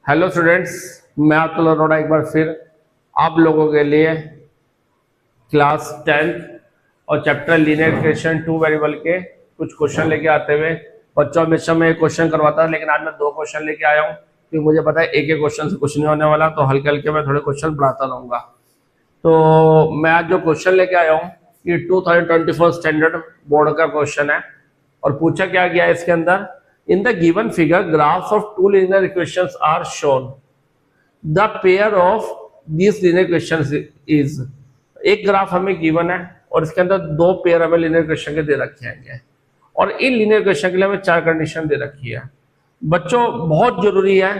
Hello students, मैं अतुल अरोड़ा एक बार फिर आप लोगों के लिए क्लास 10th और chapter linear equation two variable के कुछ क्वेश्चन लेके आते हुए बच्चों हमेशा मैं एक क्वेश्चन करवाता, लेकिन आज मैं दो क्वेश्चन लेके आया हूँ क्योंकि मुझे पता है एक एक क्वेश्चन से कुछ नहीं होने वाला, तो हल्के हल्के मैं थोड़े क्वेश्चन बढ़ाता रहूँगा। तो मैं आज जो क्वेश्चन लेके आया हूँ ये 2024 स्टैंडर्ड बोर्ड का क्वेश्चन है और पूछा क्या गया है इसके अंदर। In the given figure graphs of two linear equations are shown, the pair of this linear equations is. एक ग्राफ हमें गिवन है और इसके अंदर दो पेयर हमें लीनियर इक्वेशन के दे रखे हैं और इन लीनियर इक्वेशन के लिए हमें चार कंडीशन दे रखी है। बच्चों बहुत जरूरी है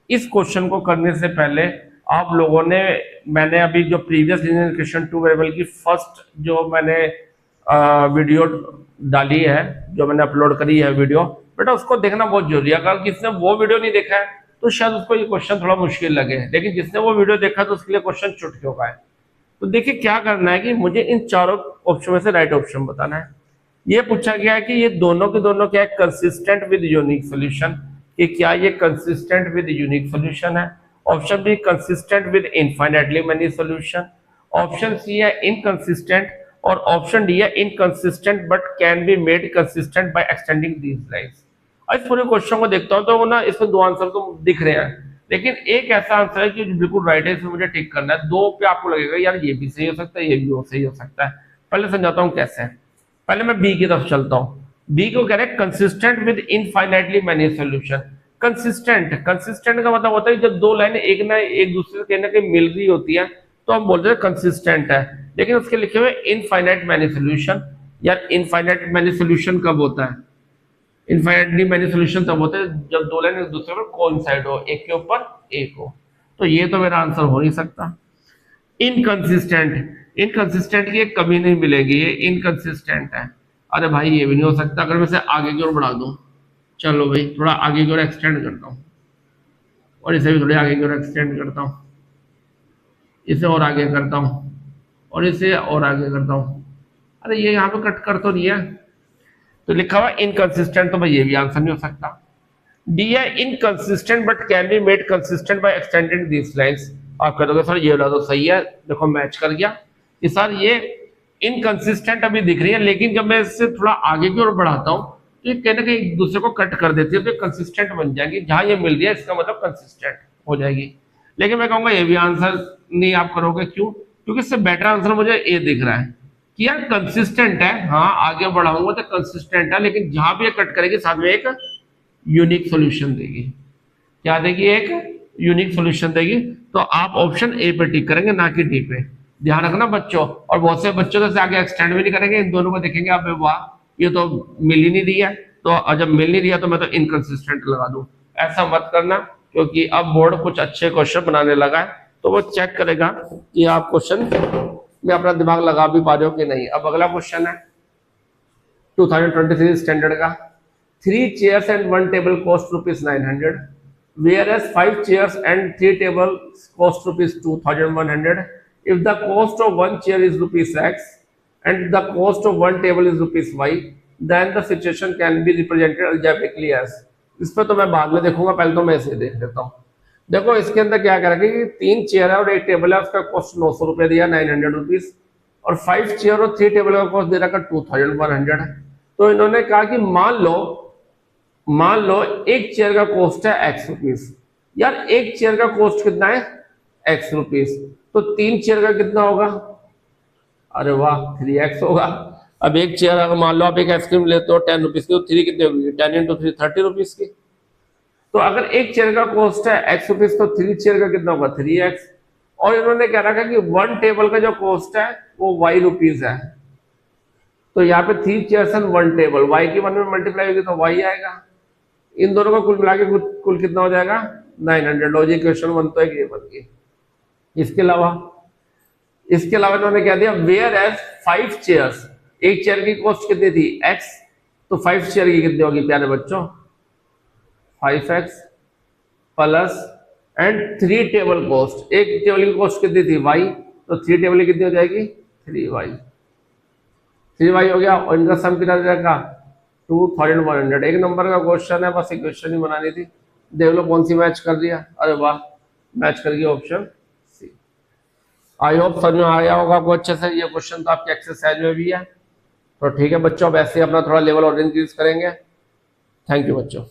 इस क्वेश्चन को करने से पहले आप लोगों ने, मैंने अभी जो previous linear equation two variable की फर्स्ट जो मैंने वीडियो डाली है, जो मैंने अपलोड करी है वीडियो, बेटा उसको देखना बहुत जरूरी है। अगर किसने वो वीडियो नहीं देखा है तो शायद उसको ये क्वेश्चन थोड़ा मुश्किल लगे, लेकिन जिसने वो वीडियो देखा तो उसके लिए क्वेश्चन चुटकियों का है। तो देखिए क्या करना है कि मुझे इन चारों ऑप्शन में से राइट ऑप्शन बताना है। ये पूछा गया है कि ये दोनों के दोनों क्या है, कंसिस्टेंट विद यूनिक सोल्यूशन, कि क्या ये कंसिस्टेंट विद यूनिक सोल्यूशन है। Option B consistent with infinitely many solution, option C है इनकंसिस्टेंट, और ऑप्शन डी है inconsistent but can be made consistent by extending these lines. इस पूरे क्वेश्चन को देखता हूं तो ना इसमें दो आंसर तो दिख रहे हैं, लेकिन एक ऐसा आंसर है कि बिल्कुल राइट है, इसमें मुझे टिक करना है। दो पे आपको लगेगा यार ये भी सही हो सकता है, ये भी सही हो सकता है। पहले समझाता हूं कैसे। पहले मैं बी की तरफ चलता हूं। बी को कह रहे हैं consistent with infinitely many solution. Consistent, consistent का मतलब होता है जब दो लाइनें एक ना एक दूसरे से कहीं ना कहीं मिल रही होती है तो हम बोलते हैं कंसिस्टेंट है, लेकिन उसके लिखे हुए इनफाइनाइट मैनी सॉल्यूशन। यार इनफाइनाइट मैनी सॉल्यूशन कब होता है? इनफाइनाइटली मैनी सॉल्यूशन तब होते हैं जब दो लाइन एक दूसरे पर कोइंसाइड हो, एक के ऊपर एक हो। तो ये तो मेरा आंसर हो नहीं सकता। इनकंसिस्टेंट, इनकंसिस्टेंट की एक कमी नहीं मिलेगी, ये इनकंसिस्टेंट है। अरे भाई ये भी नहीं हो सकता। अगर मैं इसे आगे की ओर बढ़ा दूं, चलो भाई थोड़ा आगे की ओर एक्सटेंड करता हूँ और इसे भी थोड़ी आगे की ओर एक्सटेंड करता हूँ, इसे और आगे करता हूँ और इसे और आगे करता हूँ। अरे ये यहाँ पे कट कर तो नहीं है, तो लिखा हुआ इनकंसिस्टेंट, तो भाई ये भी आंसर नहीं हो सकता। डी है inconsistent but can be made consistent by extending this lines. आप कह दोगे सर ये वाला तो सही है, देखो मैच कर गया कि सर ये इनकंसिस्टेंट अभी दिख रही है, लेकिन जब मैं इससे थोड़ा आगे की ओर बढ़ाता हूँ तो ये कहीं ना कहीं एक दूसरे को कट कर देती है, तो कंसिस्टेंट बन जाएगी। जहां ये मिल रही है इसका मतलब कंसिस्टेंट हो जाएगी। लेकिन मैं कहूंगा ये भी आंसर नहीं आप करोगे, क्यों? क्योंकि इससे बेटर आंसर मुझे ये दिख रहा है कि यार कंसिस्टेंट है, हाँ आगे बढ़ाऊंगा तो कंसिस्टेंट है, लेकिन जहां भी ये कट करेगी साथ में एक यूनिक सॉल्यूशन देगी। क्या देगी? एक यूनिक सॉल्यूशन देगी। तो आप ऑप्शन ए पे टिक करेंगे, ना कि डी पे। ध्यान रखना बच्चों, और बहुत से बच्चों तो आगे एक्सटेंड भी नहीं करेंगे, इन दोनों को देखेंगे आप, वाह ये तो मिल ही नहीं रही है, तो जब मिल नहीं रही है तो मैं तो इनकंसिस्टेंट लगा दूं। ऐसा मत करना, क्योंकि अब बोर्ड कुछ अच्छे क्वेश्चन बनाने लगा है तो वो चेक करेगा कि आप क्वेश्चन में अपना दिमाग लगा भी पा रहे हो कि नहीं। अब अगला क्वेश्चन है 2023 स्टैंडर्ड का। 3 chairs and 1 table cost rupees 900, whereas 5 chairs and 3 tables cost rupees 2100. If the cost of 1 chair is rupees X and the cost of 1 table is rupees Y, then the situation can be represented algebraically as। इस पर तो मैं बाद में देखूंगा, पहले तो मैं इसे देख लेता हूँ। देखो इसके अंदर क्या करेंगे कि 3 चेयर है और 1 टेबल है, उसका कॉस्ट 900 रुपए दिया, 900 रुपीज, और 5 चेयर और 3 टेबल का कॉस्ट दे रखा 2100 है। तो इन्होंने कहा कि मान लो एक चेयर का कॉस्ट है एक्स रुपीज। यार एक चेयर का कॉस्ट कितना है? X rupees. तो 3 चेयर का कितना होगा? अरे वाह 3x होगा। अब एक चेयर अगर मान लो आप एक आइसक्रीम लेते हो 10 रुपीज की, तो 3 कितने होगी? 10 इंटू 3 30 रुपीज की। तो अगर एक चेयर का कॉस्ट है एक्स रुपीज तो 3 चेयर का कितना होगा? 3x। और इन्होंने कह रखा कि 1 टेबल का जो कॉस्ट है वो y रुपीज है। तो यहाँ पे 3 चेयर्स एंड 1 टेबल, y की 1 में मल्टीप्लाई होगी तो y आएगा। इन दोनों का कुल मिला के कुल कितना हो जाएगा? 900। लॉजिक क्वेश्चन 1 तो एक ये बन गई। इसके अलावा इन्होंने क्या दिया? वेयर एज 5 चेयर्स, एक चेयर की कॉस्ट कितनी थी? x, तो 5 चेयर की कितनी होगी प्यारे बच्चों? 5x plus and 3 table cost, एक टेबल की कॉस्ट कितनी थी? y, तो 3 टेबल की कितनी हो जाएगी? 3y। 3y हो गया, और इनका सम कितना जाएगा? 2100। एक नंबर का क्वेश्चन है, बस इक्वेशन ही बनानी थी। देख लो कौन सी मैच कर दिया, अरे वाह मैच कर गया ऑप्शन सी। आई होप समझ में आ गया होगा आपको अच्छे से। ये क्वेश्चन तो आपके एक्सरसाइज में भी है। तो ठीक है बच्चों, अब ऐसे ही अपना थोड़ा लेवल और इंक्रीज करेंगे। थैंक यू बच्चों।